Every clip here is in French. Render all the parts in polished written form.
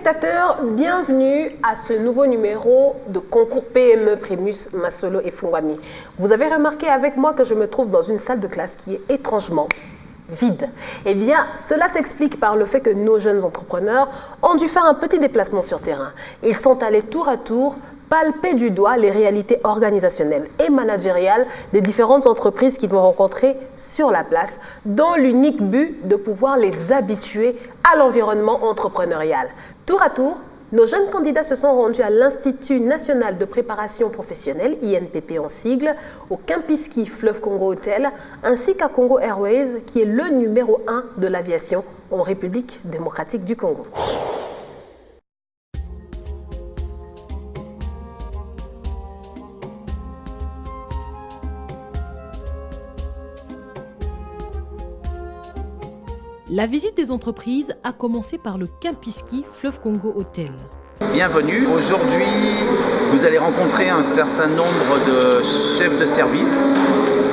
téléspectateurs, bienvenue à ce nouveau numéro de concours PME Primus Masolo et Fungwami. Vous avez remarqué avec moi que je me trouve dans une salle de classe qui est étrangement vide. Eh bien, cela s'explique par le fait que nos jeunes entrepreneurs ont dû faire un petit déplacement sur terrain. Ils sont allés tour à tour palper du doigt les réalités organisationnelles et managériales des différentes entreprises qu'ils vont rencontrer sur la place, dans l'unique but de pouvoir les habituer à l'environnement entrepreneurial. Tour à tour, nos jeunes candidats se sont rendus à l'Institut national de préparation professionnelle, INPP en sigle, au Kempinski Fleuve Congo Hotel, ainsi qu'à Congo Airways, qui est le numéro 1 de l'aviation en République démocratique du Congo. La visite des entreprises a commencé par le Kempinski Fleuve Congo Hotel. Bienvenue. Aujourd'hui, vous allez rencontrer un certain nombre de chefs de service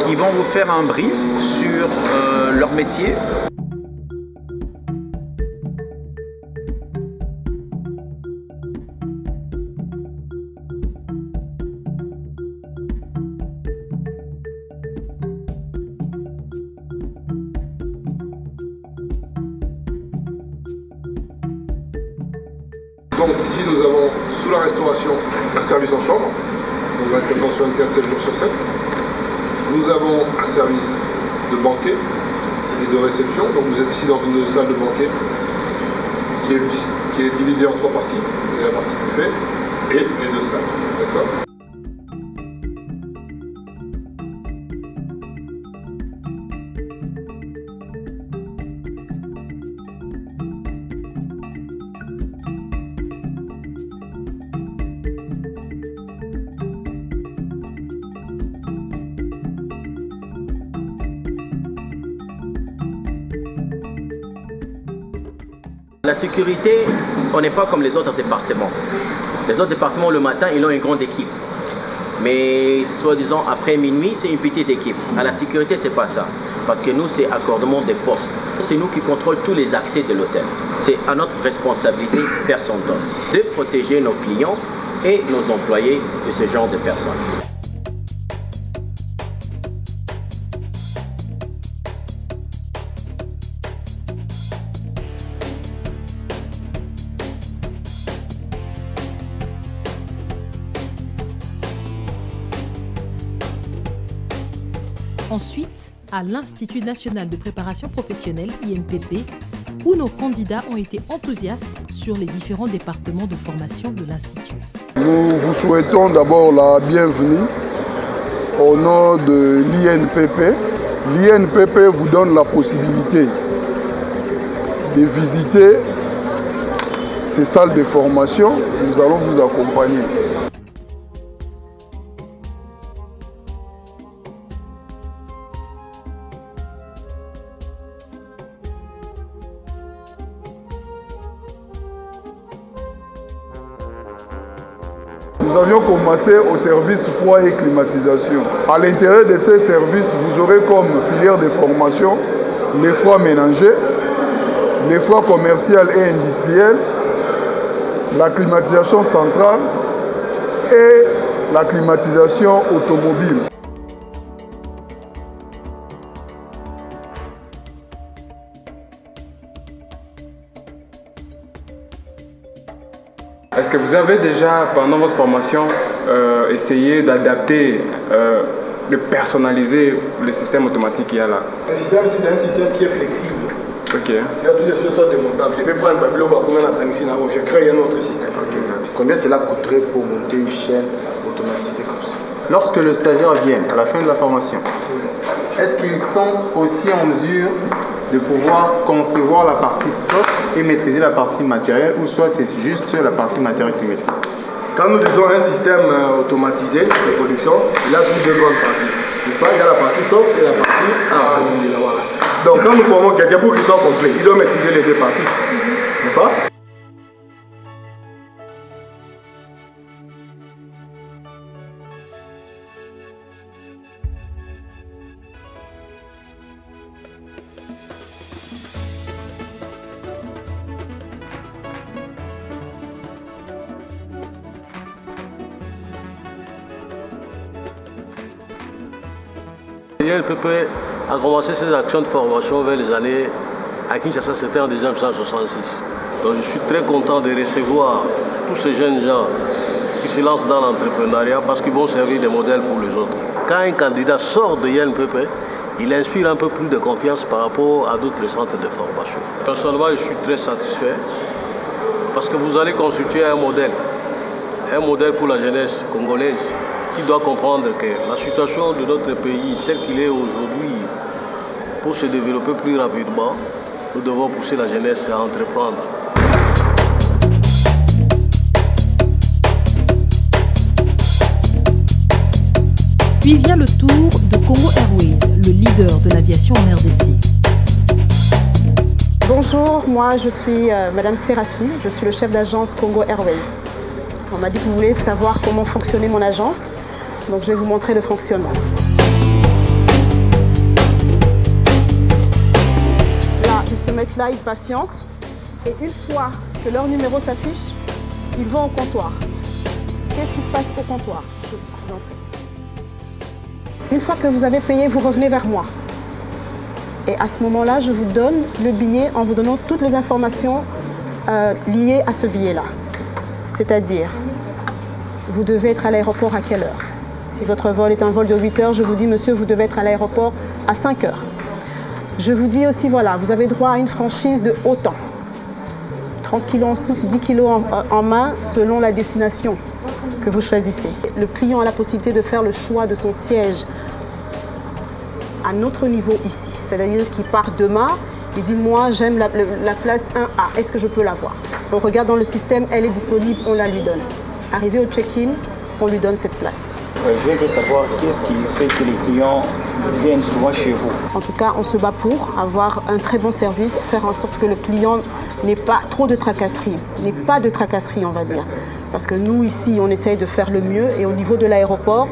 qui vont vous faire un brief sur leur métier. Donc ici nous avons sous la restauration un service en chambre, donc 24 heures sur 24, 7 jours sur 7. Nous avons un service de banquet et de réception, donc vous êtes ici dans une salle de banquet qui est divisée en 3 parties. Vous avez la partie buffet et les 2 salles, d'accord ? La sécurité, on n'est pas comme les autres départements. Les autres départements, le matin, ils ont une grande équipe. Mais, soi-disant, après minuit, c'est une petite équipe. À la sécurité, c'est pas ça. Parce que nous, c'est accordement des postes. C'est nous qui contrôlons tous les accès de l'hôtel. C'est à notre responsabilité, personne d'autre, de protéger nos clients et nos employés de ce genre de personnes. Ensuite, à l'Institut national de préparation professionnelle, INPP, où nos candidats ont été enthousiastes sur les différents départements de formation de l'Institut. Nous vous souhaitons d'abord la bienvenue au nom de l'INPP. L'INPP vous donne la possibilité de visiter ces salles de formation. Nous allons vous accompagner. Nous avions commencé au service froid et climatisation. À l'intérieur de ces services, vous aurez comme filière de formation les froids ménagers, les froids commerciaux et industriels, la climatisation centrale et la climatisation automobile. Est-ce que vous avez déjà, pendant votre formation, essayé d'adapter, de personnaliser le système automatique qu'il y a là? Un système, c'est un système qui est flexible. Ok. Toutes ces choses sont démontables. Je vais prendre Babylon, je crée un autre système. Combien cela coûterait pour monter une chaîne automatisée comme ça? Lorsque le stagiaire vient à la fin de la formation, est-ce qu'ils sont aussi en mesure de pouvoir concevoir la partie soft et maîtriser la partie matérielle, ou soit c'est juste la partie matérielle qu'ils maîtrisent? Quand nous disons un système automatisé de production, il a toutes 2 grandes parties. Il y a la partie soft et la partie hard. Voilà. Donc quand nous formons quelqu'un pour qu'il soit complet, il doit maîtriser les 2 parties. N'est-ce pas? INPP a commencé ses actions de formation vers les années, à Kinshasa c'était en 1966. Donc je suis très content de recevoir tous ces jeunes gens qui se lancent dans l'entrepreneuriat parce qu'ils vont servir de modèle pour les autres. Quand un candidat sort de INPP, il inspire un peu plus de confiance par rapport à d'autres centres de formation. Personnellement, je suis très satisfait parce que vous allez constituer un modèle pour la jeunesse congolaise qui doit comprendre que la situation de notre pays tel qu'il est aujourd'hui, pour se développer plus rapidement, nous devons pousser la jeunesse à entreprendre. Puis vient le tour de Congo Airways, le leader de l'aviation en RDC. Bonjour, moi je suis Madame Séraphine, je suis le chef d'agence Congo Airways. On m'a dit que vous voulez savoir comment fonctionnait mon agence, donc je vais vous montrer le fonctionnement. Là, ils se mettent là, ils patientent, et une fois que leur numéro s'affiche, ils vont au comptoir. Qu'est-ce qui se passe au comptoir? Je vais vous présenter. Une fois que vous avez payé, vous revenez vers moi. Et à ce moment-là, je vous donne le billet en vous donnant toutes les informations liées à ce billet-là. C'est-à-dire, vous devez être à l'aéroport à quelle heure? Si votre vol est un vol de 8 heures, je vous dis, monsieur, vous devez être à l'aéroport à 5 heures. Je vous dis aussi, voilà, vous avez droit à une franchise de autant. 30 kg en soute, 10 kg en main, selon la destination que vous choisissez. Le client a la possibilité de faire le choix de son siège à notre niveau ici. C'est-à-dire qu'il part demain, il dit moi j'aime la place 1A, est-ce que je peux l'avoir? On regarde dans le système, elle est disponible, on la lui donne. Arrivé au check-in, on lui donne cette place. Je veux savoir qu'est-ce qui fait que les clients viennent souvent chez vous. En tout cas, on se bat pour avoir un très bon service, faire en sorte que le client n'ait pas trop de tracasseries, on va dire. Parce que nous ici, on essaye de faire le mieux et au niveau de l'aéroport,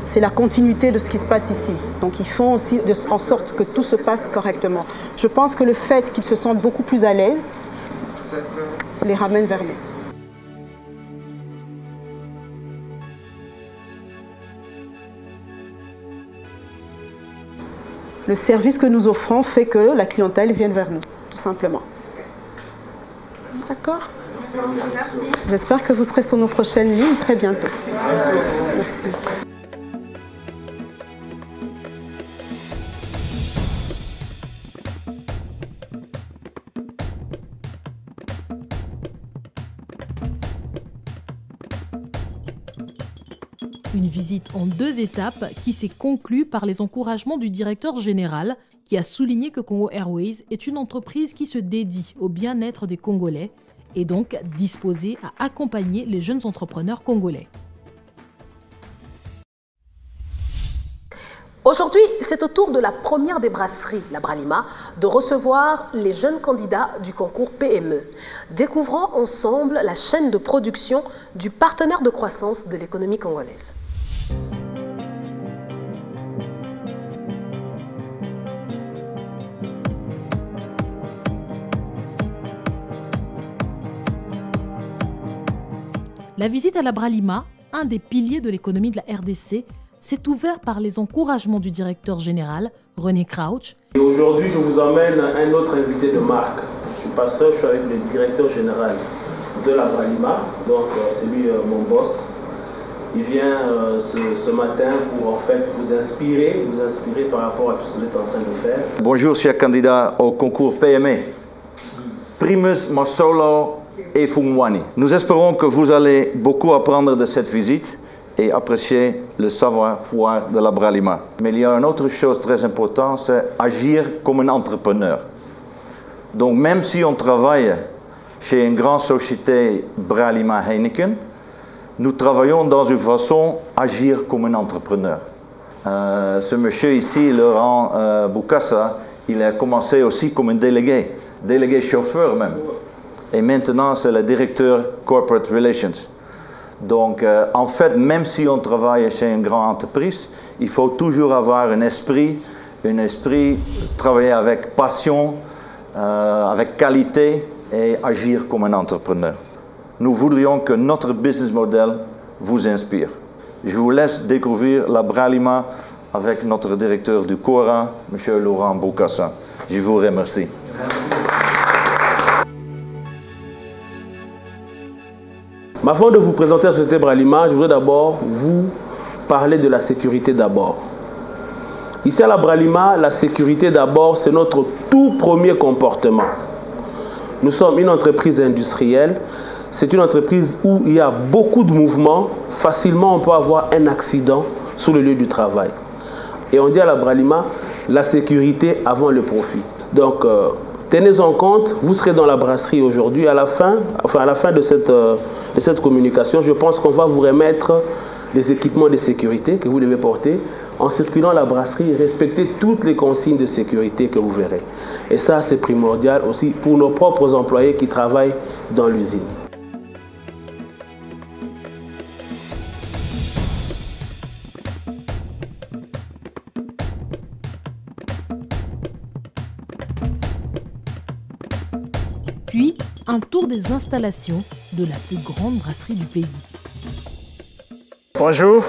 c'est la continuité de ce qui se passe ici. Donc ils font aussi en sorte que tout se passe correctement. Je pense que le fait qu'ils se sentent beaucoup plus à l'aise les ramène vers nous. Le service que nous offrons fait que la clientèle vienne vers nous, tout simplement. D'accord? Merci. J'espère que vous serez sur nos prochaines lignes très bientôt. Merci. Une visite en 2 étapes qui s'est conclue par les encouragements du directeur général qui a souligné que Congo Airways est une entreprise qui se dédie au bien-être des Congolais et donc disposée à accompagner les jeunes entrepreneurs congolais. Aujourd'hui, c'est au tour de la première des brasseries, la Bralima, de recevoir les jeunes candidats du concours PME. Découvrons ensemble la chaîne de production du partenaire de croissance de l'économie congolaise. La visite à la Bralima, un des piliers de l'économie de la RDC, s'est ouvert par les encouragements du directeur général, René Crouch. Et aujourd'hui, je vous emmène un autre invité de marque. Je suis pas seul, je suis avec le directeur général de la Bralima, donc c'est lui mon boss. Il vient ce matin pour en fait vous inspirer par rapport à tout ce que vous êtes en train de faire. Bonjour, chers candidats au concours PME. Primus, Masolo et Fungwani. Nous espérons que vous allez beaucoup apprendre de cette visite et apprécier le savoir-faire de la Bralima. Mais il y a une autre chose très importante, c'est agir comme un entrepreneur. Donc même si on travaille chez une grande société Bralima Heineken, nous travaillons dans une façon d'agir comme un entrepreneur. Ce monsieur ici, Laurent Boukassa, il a commencé aussi comme un délégué chauffeur même. Et maintenant, c'est le directeur Corporate Relations. Donc, en fait, même si on travaille chez une grande entreprise, il faut toujours avoir un esprit, travailler avec passion, avec qualité et agir comme un entrepreneur. Nous voudrions que notre business model vous inspire. Je vous laisse découvrir la Bralima avec notre directeur du Cora, M. Laurent Bokassa. Je vous remercie. Avant de vous présenter la société Bralima, je voudrais d'abord vous parler de la sécurité d'abord. Ici à la Bralima, la sécurité d'abord, c'est notre tout premier comportement. Nous sommes une entreprise industrielle. C'est une entreprise où il y a beaucoup de mouvements. Facilement, on peut avoir un accident sur le lieu du travail. Et on dit à la Bralima, la sécurité avant le profit. Donc, tenez-en compte, vous serez dans la brasserie aujourd'hui. À la fin de cette communication, je pense qu'on va vous remettre les équipements de sécurité que vous devez porter. En circulant la brasserie, respectez toutes les consignes de sécurité que vous verrez. Et ça, c'est primordial aussi pour nos propres employés qui travaillent dans l'usine. Puis, un tour des installations de la plus grande brasserie du pays. Bonjour.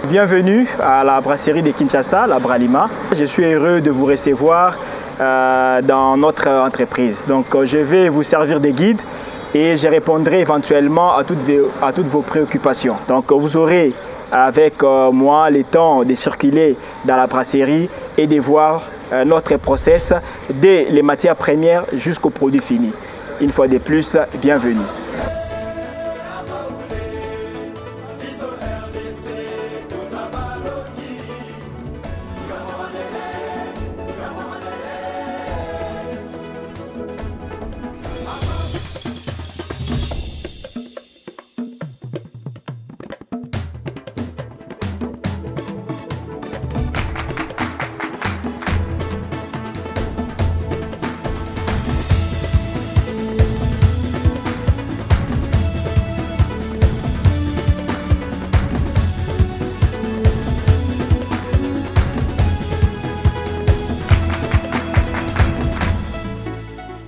Bienvenue à la brasserie de Kinshasa, la Bralima. Je suis heureux de vous recevoir dans notre entreprise. Donc, je vais vous servir de guide et je répondrai éventuellement à toutes vos préoccupations. Donc, vous aurez avec moi le temps de circuler dans la brasserie et de voir notre process dès les matières premières jusqu'au produit fini. Une fois de plus, bienvenue.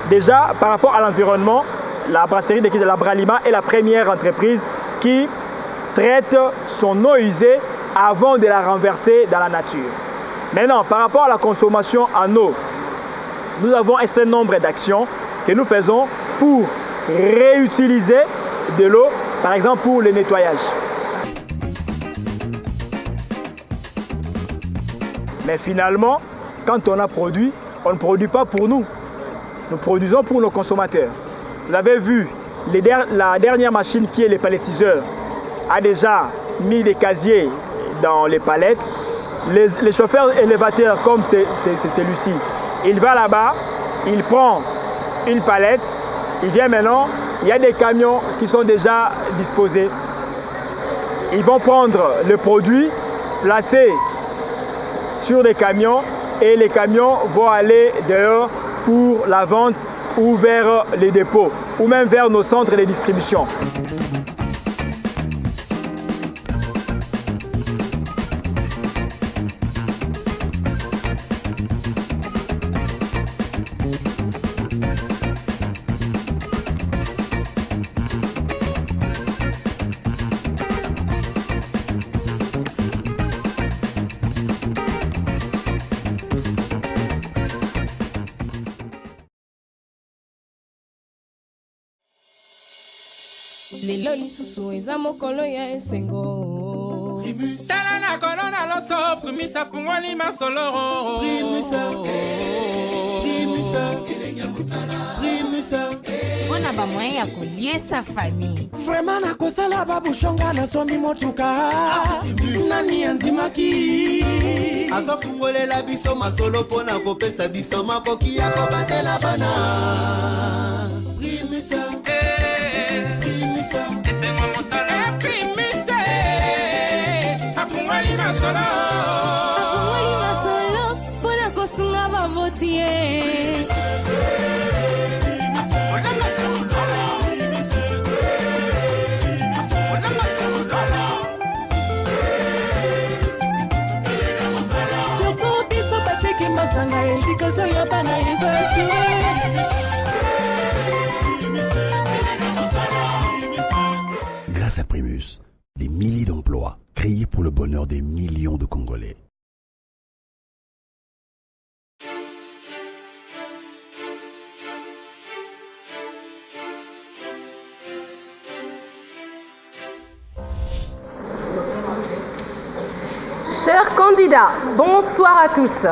Déjà, par rapport à l'environnement, la brasserie de la Bralima est la première entreprise qui traite son eau usée avant de la renverser dans la nature. Maintenant, par rapport à la consommation en eau, nous avons un certain nombre d'actions que nous faisons pour réutiliser de l'eau, par exemple pour le nettoyage. Mais finalement, quand on a produit, on ne produit pas pour nous. Nous produisons pour nos consommateurs. Vous avez vu, la dernière machine qui est le palettiseur a déjà mis des casiers dans les palettes. Les chauffeurs élévateurs comme c'est celui-ci, il va là-bas, il prend une palette, il vient maintenant, il y a des camions qui sont déjà disposés. Ils vont prendre le produit, placer sur des camions et les camions vont aller dehors pour la vente ou vers les dépôts ou même vers nos centres de distribution. lelo lisusu eza mokolo ya esengo tala na kolona loso primus afungwani masolo mpona bamoyen ya koliesa famille vraimen nakosala babushonga nasomi motuka nani andimaki azofungolela biso masolo mpona kopesa biso makoki ya kobatela bana afungwali masolo mpona kosunga baboti ye surtout biso bateki masanga edikation ya bana ezasi Grâce à Primus, des milliers d'emplois créés pour le bonheur des millions de Congolais. Chers candidats, bonsoir à tous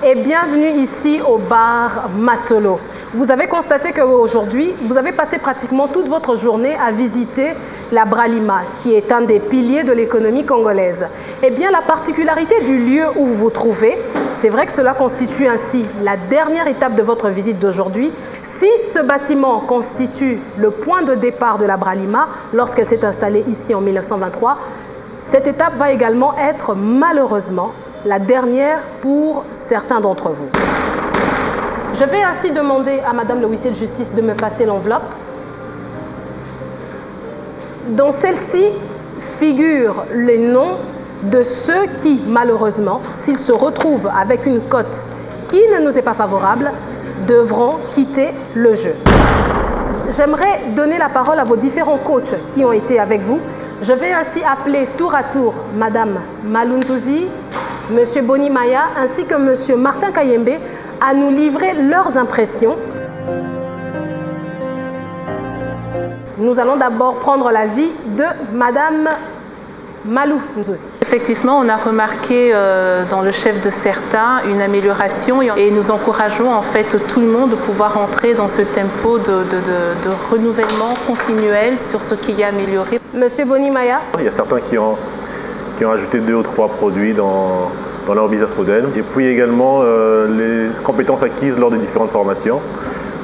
et bienvenue ici au bar Masolo. Vous avez constaté qu'aujourd'hui, vous avez passé pratiquement toute votre journée à visiter la Bralima, qui est un des piliers de l'économie congolaise. Eh bien, la particularité du lieu où vous vous trouvez, c'est vrai que cela constitue ainsi la dernière étape de votre visite d'aujourd'hui. Si ce bâtiment constitue le point de départ de la Bralima, lorsqu'elle s'est installée ici en 1923, cette étape va également être malheureusement la dernière pour certains d'entre vous. Je vais ainsi demander à Madame le huissier de justice de me passer l'enveloppe. Dans celle-ci figurent les noms de ceux qui, malheureusement, s'ils se retrouvent avec une cote qui ne nous est pas favorable, devront quitter le jeu. J'aimerais donner la parole à vos différents coachs qui ont été avec vous. Je vais ainsi appeler tour à tour Madame Maluntuzi, Monsieur Boni Maya ainsi que Monsieur Martin Kayembe à nous livrer leurs impressions. Nous allons d'abord prendre l'avis de Madame Malou Nzozi. Effectivement, on a remarqué dans le chef de certains une amélioration et nous encourageons en fait tout le monde de pouvoir entrer dans ce tempo de renouvellement continuel sur ce qu'il y a amélioré. Monsieur Boni Maya. Il y a certains qui ont ajouté 2 ou 3 produits dans leur business model. Et puis également les compétences acquises lors des différentes formations.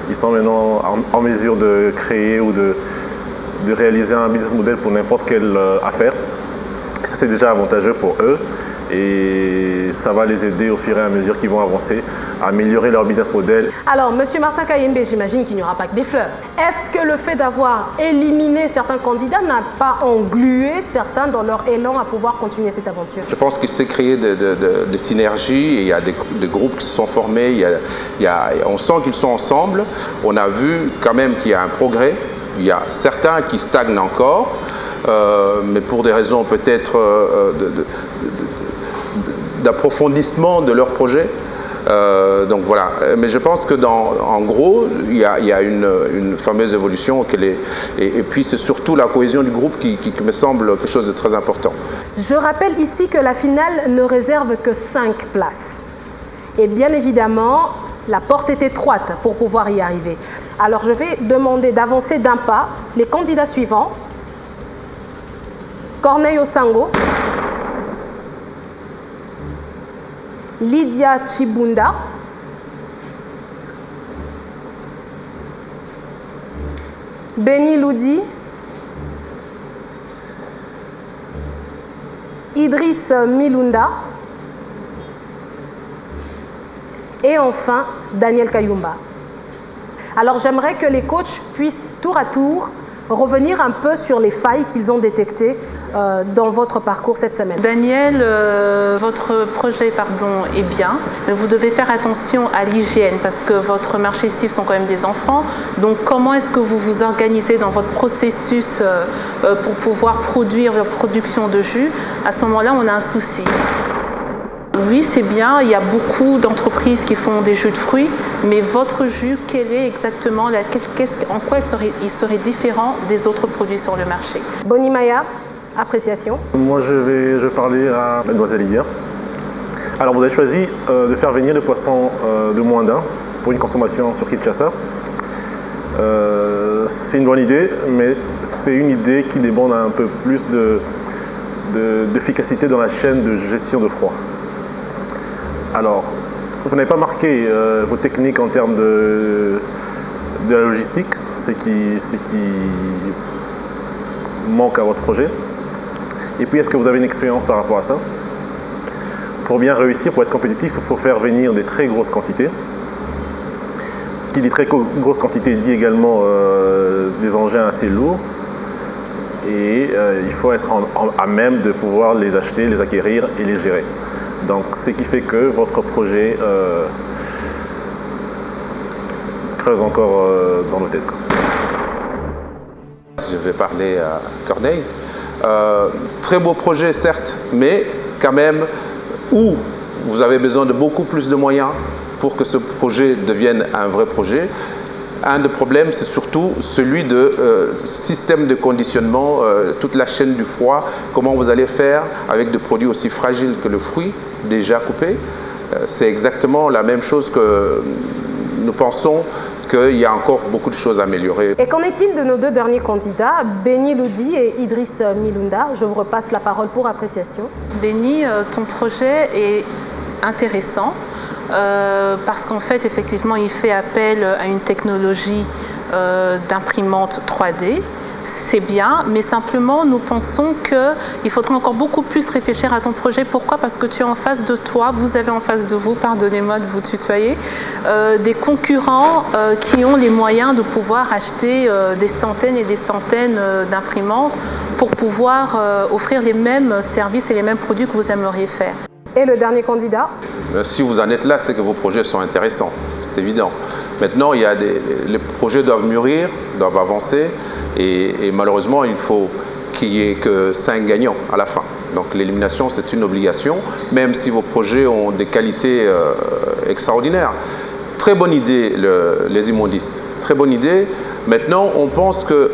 Ils sont maintenant en mesure de créer ou de réaliser un business model pour n'importe quelle affaire. Ça, c'est déjà avantageux pour eux et ça va les aider au fur et à mesure qu'ils vont avancer à améliorer leur business model. Alors, Monsieur Martin Kayembe, j'imagine qu'il n'y aura pas que des fleurs. Est-ce que le fait d'avoir éliminé certains candidats n'a pas englué certains dans leur élan à pouvoir continuer cette aventure? Je pense qu'il s'est créé des synergies et il y a des groupes qui se sont formés, on sent qu'ils sont ensemble. On a vu quand même qu'il y a un progrès. Il y a certains qui stagnent encore, mais pour des raisons peut-être d'approfondissement de leur projet. Donc voilà, mais je pense que en gros, il y a une fameuse évolution et puis c'est surtout la cohésion du groupe qui me semble quelque chose de très important. Je rappelle ici que la finale ne réserve que 5 places. Et bien évidemment, la porte est étroite pour pouvoir y arriver. Alors je vais demander d'avancer d'un pas les candidats suivants. Corneille Osango, Lydia Chibunda, Benny Loudi, Idriss Milunda et enfin Daniel Kayumba. Alors j'aimerais que les coachs puissent tour à tour revenir un peu sur les failles qu'ils ont détectées dans votre parcours cette semaine. Daniel, votre projet est bien, mais vous devez faire attention à l'hygiène parce que votre marché cible sont quand même des enfants. Donc comment est-ce que vous vous organisez dans votre processus pour pouvoir produire votre production de jus? À ce moment-là, on a un souci. Oui, c'est bien, il y a beaucoup d'entreprises qui font des jus de fruits, mais votre jus, quel est exactement, en quoi il serait différent des autres produits sur le marché? Boni Maya, appréciation. Moi, je vais parler à Mademoiselle Lydia. Alors, vous avez choisi de faire venir les poissons de moins d'un pour une consommation sur Kinshasa. C'est une bonne idée, mais c'est une idée qui demande un peu plus d'efficacité dans la chaîne de gestion de froid. Alors, vous n'avez pas marqué vos techniques en termes de la logistique, ce qui manque à votre projet. Et puis, est-ce que vous avez une expérience par rapport à ça? Pour bien réussir, pour être compétitif, il faut faire venir des très grosses quantités. Qui dit très grosse quantité dit également des engins assez lourds. Et il faut être à même de pouvoir les acheter, les acquérir et les gérer. Donc, ce qui fait que votre projet creuse encore dans nos têtes. Je vais parler à Corneille. Très beau projet, certes, mais quand même, où vous avez besoin de beaucoup plus de moyens pour que ce projet devienne un vrai projet. Un des problèmes, c'est surtout celui de système de conditionnement, toute la chaîne du froid, comment vous allez faire avec des produits aussi fragiles que le fruit déjà coupé. C'est exactement la même chose que nous pensons qu'il y a encore beaucoup de choses à améliorer. Et qu'en est-il de nos deux derniers candidats, Benny Loudi et Idriss Milunda? Je vous repasse la parole pour appréciation. Benny, ton projet est intéressant parce qu'en fait, effectivement, il fait appel à une technologie d'imprimante 3D. C'est bien, mais simplement, nous pensons qu'il faudra encore beaucoup plus réfléchir à ton projet. Pourquoi? Parce que tu es en face de toi, vous avez en face de vous, pardonnez-moi de vous tutoyer, des concurrents qui ont les moyens de pouvoir acheter des centaines et des centaines d'imprimantes pour pouvoir offrir les mêmes services et les mêmes produits que vous aimeriez faire. Et le dernier candidat? Si vous en êtes là, c'est que vos projets sont intéressants, c'est évident. Maintenant, les projets doivent mûrir, doivent avancer, et malheureusement, il faut qu'il n'y ait que 5 gagnants à la fin. Donc l'élimination, c'est une obligation, même si vos projets ont des qualités extraordinaires. Très bonne idée, les immondices. Très bonne idée. Maintenant, on pense que,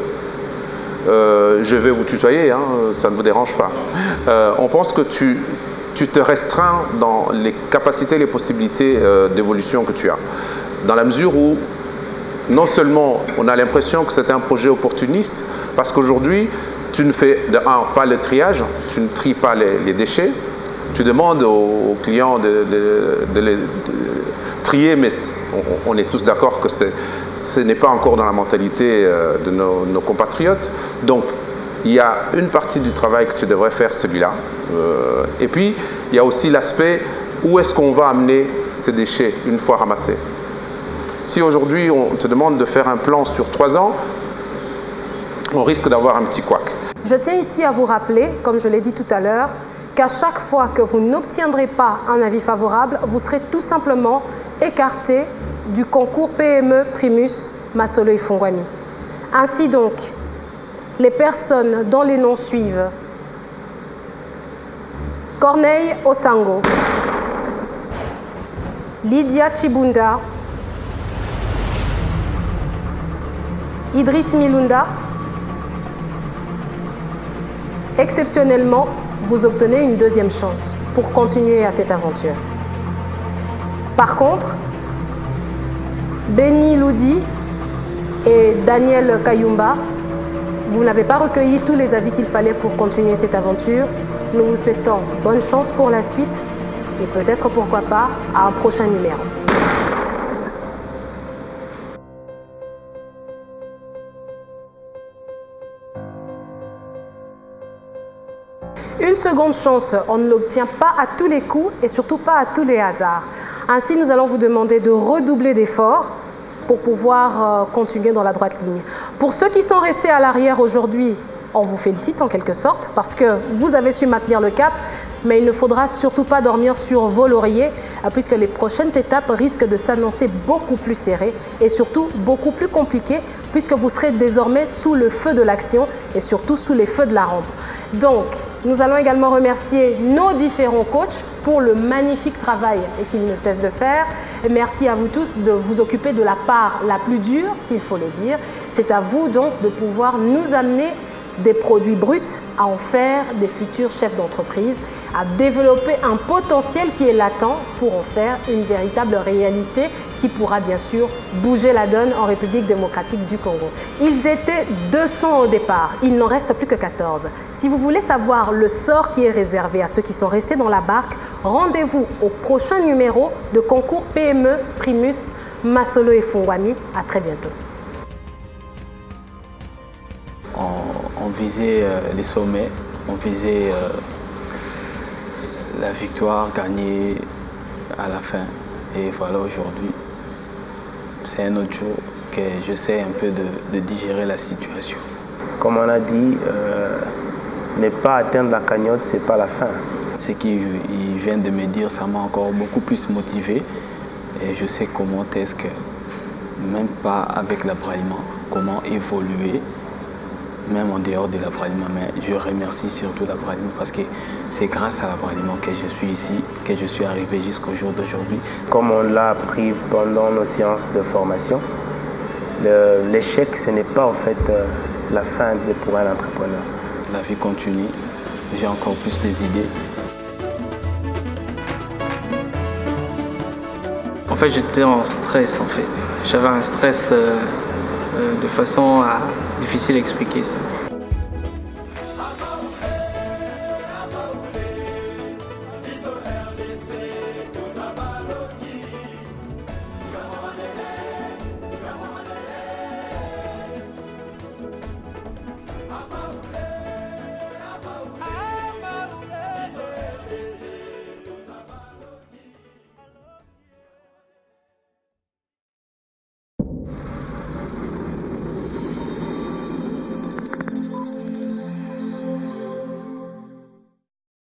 je vais vous tutoyer, hein, ça ne vous dérange pas. On pense que tu te restreins dans les capacités, les possibilités d'évolution que tu as. Dans la mesure où, non seulement on a l'impression que c'est un projet opportuniste, parce qu'aujourd'hui, tu ne fais pas le triage, tu ne tries pas les déchets, tu demandes aux clients de les trier, mais on est tous d'accord que ce n'est pas encore dans la mentalité de nos compatriotes. Donc, il y a une partie du travail que tu devrais faire, celui-là. Et puis, il y a aussi l'aspect où est-ce qu'on va amener ces déchets une fois ramassés. Si aujourd'hui, on te demande de faire un plan sur 3 ans, on risque d'avoir un petit couac. Je tiens ici à vous rappeler, comme je l'ai dit tout à l'heure, qu'à chaque fois que vous n'obtiendrez pas un avis favorable, vous serez tout simplement écarté du concours PME Primus Masolo Ifungwami. Ainsi donc, les personnes dont les noms suivent: Corneille Osango, Lydia Chibunda, Idriss Milunda. Exceptionnellement, vous obtenez une deuxième chance pour continuer à cette aventure. Par contre, Benny Loudi et Daniel Kayumba, vous n'avez pas recueilli tous les avis qu'il fallait pour continuer cette aventure. Nous vous souhaitons bonne chance pour la suite et peut-être, pourquoi pas, à un prochain numéro. Une seconde chance, on ne l'obtient pas à tous les coups et surtout pas à tous les hasards. Ainsi, nous allons vous demander de redoubler d'efforts pour pouvoir continuer dans la droite ligne. Pour ceux qui sont restés à l'arrière aujourd'hui, on vous félicite en quelque sorte parce que vous avez su maintenir le cap, mais il ne faudra surtout pas dormir sur vos lauriers puisque les prochaines étapes risquent de s'annoncer beaucoup plus serrées et surtout beaucoup plus compliquées puisque vous serez désormais sous le feu de l'action et surtout sous les feux de la rampe. Donc, nous allons également remercier nos différents coachs pour le magnifique travail qu'ils ne cessent de faire. Et merci à vous tous de vous occuper de la part la plus dure, s'il faut le dire. C'est à vous donc de pouvoir nous amener des produits bruts, à en faire des futurs chefs d'entreprise, à développer un potentiel qui est latent pour en faire une véritable réalité qui pourra bien sûr bouger la donne en République démocratique du Congo. Ils étaient 200 au départ, il n'en reste plus que 14. Si vous voulez savoir le sort qui est réservé à ceux qui sont restés dans la barque, rendez-vous au prochain numéro de concours PME Primus Masolo Ifungwami. À très bientôt. On visait les sommets, on visait la victoire gagnée à la fin. Et voilà, aujourd'hui, c'est un autre jour que j'essaie un peu de digérer la situation. Comme on a dit, ne pas atteindre la cagnotte, ce n'est pas la fin. Ce qu'il vient de me dire, ça m'a encore beaucoup plus motivé. Et je sais comment est-ce que, même pas avec l'abraliment, comment évoluer, même en dehors de l'abraliment. Mais je remercie surtout l'abraliment parce que c'est grâce à l'abraliment que je suis ici, que je suis arrivé jusqu'au jour d'aujourd'hui. Comme on l'a appris pendant nos séances de formation, l'échec, ce n'est pas en fait la fin pour un entrepreneur. La vie continue, j'ai encore plus des idées. En fait, j'étais en stress en fait. J'avais un stress de façon difficile à expliquer ça.